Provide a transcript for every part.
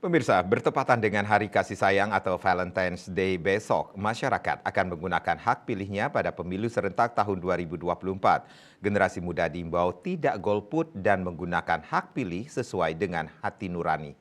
Pemirsa, bertepatan dengan Hari Kasih Sayang atau Valentine's Day besok, masyarakat akan menggunakan hak pilihnya pada pemilu serentak tahun 2024. Generasi muda diimbau tidak golput dan menggunakan hak pilih sesuai dengan hati nurani.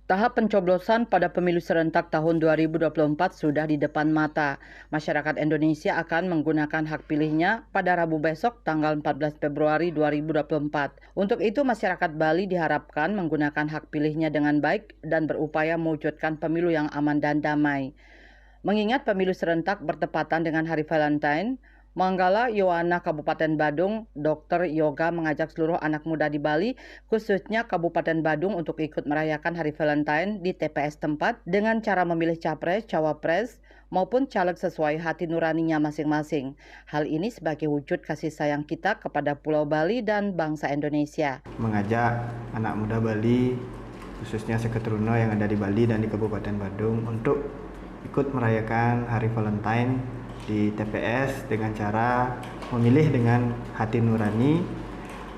Tahap pencoblosan pada pemilu serentak tahun 2024 sudah di depan mata. Masyarakat Indonesia akan menggunakan hak pilihnya pada Rabu besok tanggal 14 Februari 2024. Untuk itu masyarakat Bali diharapkan menggunakan hak pilihnya dengan baik dan berupaya mewujudkan pemilu yang aman dan damai. Mengingat pemilu serentak bertepatan dengan Hari Valentine, Manggala Yowana Kabupaten Badung, Dr. Yoga mengajak seluruh anak muda di Bali, khususnya Kabupaten Badung untuk ikut merayakan Hari Valentine di TPS tempat dengan cara memilih capres, cawapres, maupun caleg sesuai hati nuraninya masing-masing. Hal ini sebagai wujud kasih sayang kita kepada Pulau Bali dan bangsa Indonesia. Mengajak anak muda Bali, khususnya Seketeruno yang ada di Bali dan di Kabupaten Badung untuk ikut merayakan Hari Valentine di TPS dengan cara memilih dengan hati nurani,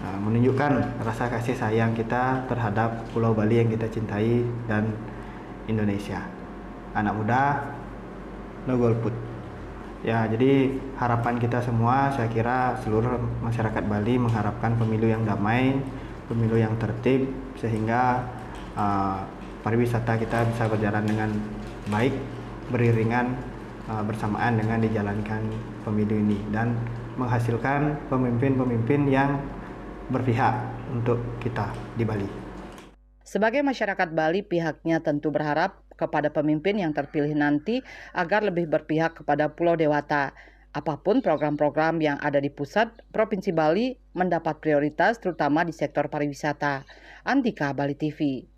menunjukkan rasa kasih sayang kita terhadap Pulau Bali yang kita cintai dan Indonesia. Anak muda, no golput. Ya, jadi harapan kita semua, saya kira seluruh masyarakat Bali mengharapkan pemilu yang damai, pemilu yang tertib, sehingga pariwisata kita bisa berjalan dengan baik, beriringan bersamaan dengan dijalankan pemilu ini dan menghasilkan pemimpin-pemimpin yang berpihak untuk kita di Bali. Sebagai masyarakat Bali, pihaknya tentu berharap kepada pemimpin yang terpilih nanti agar lebih berpihak kepada Pulau Dewata. Apapun program-program yang ada di pusat, Provinsi Bali mendapat prioritas terutama di sektor pariwisata. Andika, Bali TV.